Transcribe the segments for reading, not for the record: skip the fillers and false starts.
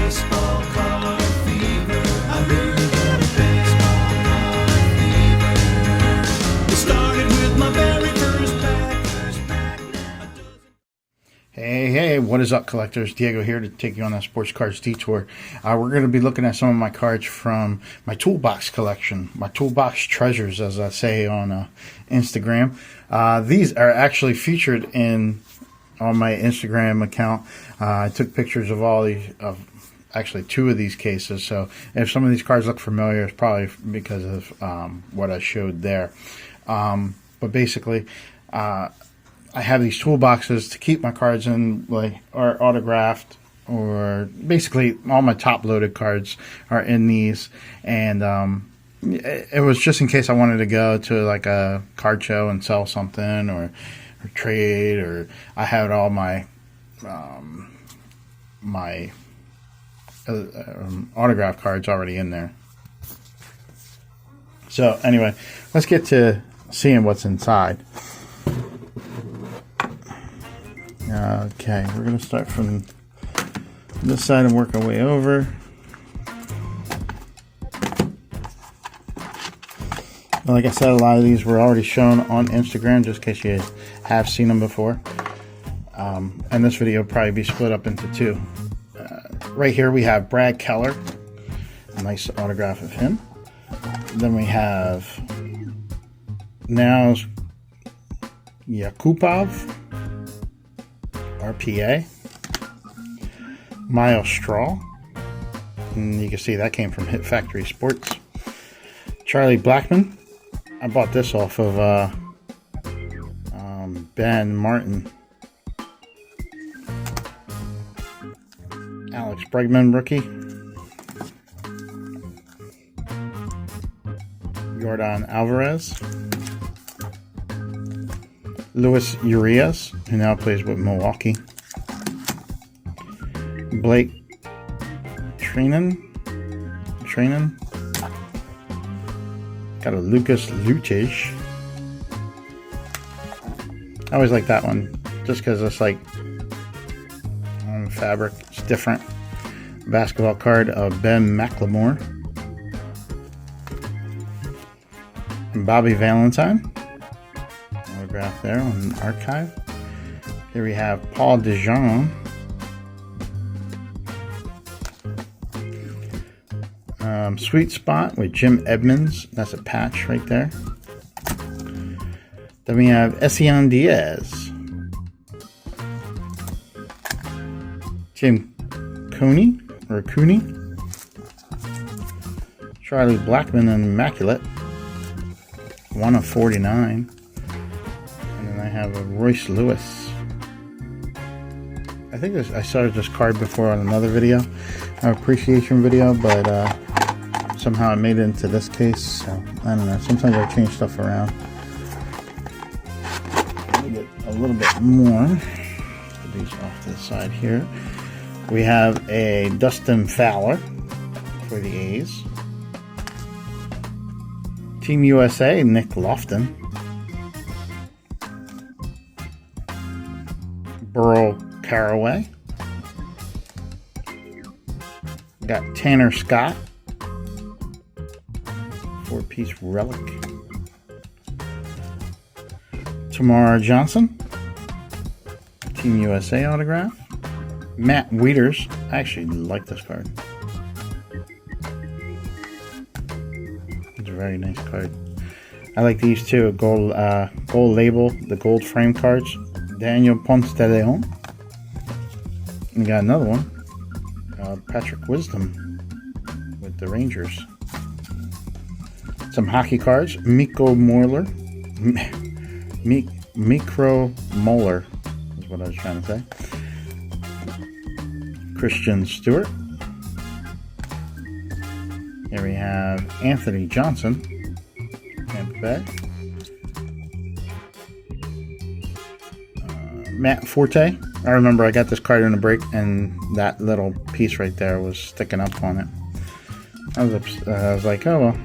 baseball card fever. I really got a baseball card fever. It started with my very first pack. Now a dozen. Hey, what is up, collectors? Diego here to take you on that Sports Cards Detour. We're going to be looking at some of my cards from my Toolbox Collection, my Toolbox Treasures, as I say on Instagram. These are actually featured on my Instagram account. I took pictures of all these, actually two of these cases. So if some of these cards look familiar, it's probably because of what I showed there. But basically, I have these toolboxes to keep my cards in, or autographed, or basically all my top-loaded cards are in these. And it was just in case I wanted to go to like a card show and sell something, or trade, or I had all my autograph cards already in there. So anyway, let's get to seeing what's inside. Okay, we're going to start from this side and work our way over. Like I said, a lot of these were already shown on Instagram, just in case you have seen them before. And this video will probably be split up into two. Right here we have Brad Keller, a nice autograph of him. Then we have Now's Yakupov, RPA. Miles Straw, and you can see that came from Hit Factory Sports. Charlie Blackmon, I bought this off of Ben Martin. Alex Bregman, rookie. Jordan Alvarez. Luis Urias, who now plays with Milwaukee. Blake Treinen. Got a Lucas Lucic. I always like that one, just because it's like fabric. It's different. Basketball card of Ben McLemore. And Bobby Valentine. Autograph there on archive. Here we have Paul DeJong. Sweet Spot with Jim Edmonds. That's a patch right there. Then we have Essian Diaz. Jim Cooney. Charlie Blackmon and Immaculate. 1 of 49. And then I have a Royce Lewis. I think I started this card before on another video, an appreciation video, but somehow it made it into this case. So I don't know. Sometimes I change stuff around. Let me get a little bit more. Put these off to the side here. We have a Dustin Fowler for the A's. Team USA, Nick Lofton. Burl Caraway. Got Tanner Scott. 4-piece relic. Tamara Johnson. Team USA autograph. Matt Wieters. I actually like this card. It's a very nice card. I like these too. Gold label, the gold frame cards. Daniel Ponce de Leon. We got another one. Patrick Wisdom with the Rangers. Some hockey cards. Mikro Moller is what I was trying to say. Christian Stewart. Here we have Anthony Johnson, Tampa Bay. Matt Forte. I remember I got this card in a break, and that little piece right there was sticking up on it. I was like, oh well.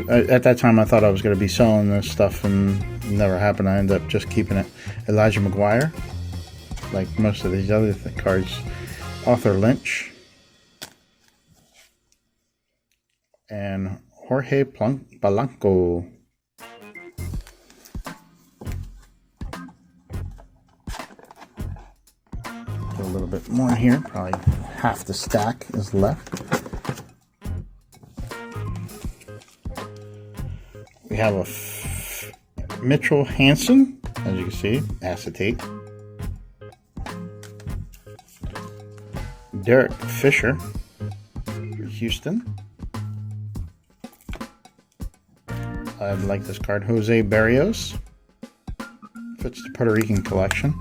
At that time I thought I was going to be selling this stuff, and it never happened. I ended up just keeping it. Elijah McGuire, like most of these other cards, Arthur Lynch, and Jorge Polanco. A little bit more here, probably half the stack is left. We have a Mitchell Hansen, as you can see, acetate. Derek Fisher for Houston. I like this card. Jose Barrios. Fits the Puerto Rican collection.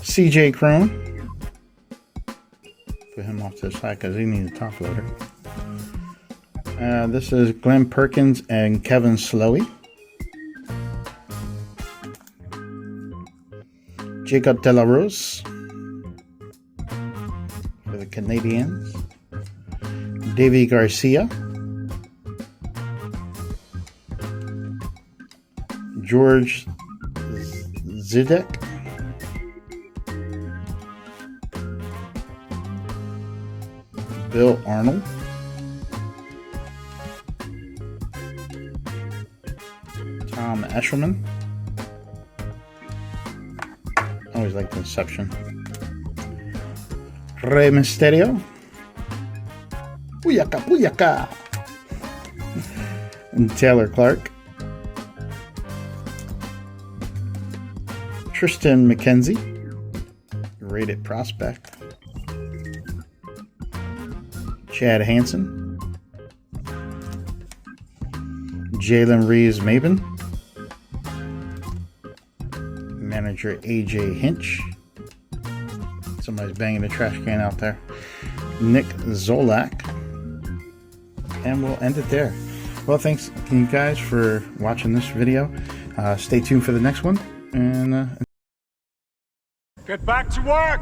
CJ Cron. Put him off to the side because he needs a top loader. This is Glenn Perkins and Kevin Slowey. Jacob De La Rose for the Canadiens. Davy Garcia. George Zidek. Bill Arnold. Tom Eshelman. Always like the Inception. Rey Mysterio. Puyaka, Puyaka. And Taylor Clark. Tristan McKenzie. Rated prospect. Chad Hansen. Jalen Reeves-Maben. Manager AJ Hinch. Somebody's banging the trash can out there. Nick Zolak. And we'll end it there. Well, thanks you guys for watching this video. Stay tuned for the next one. And get back to work!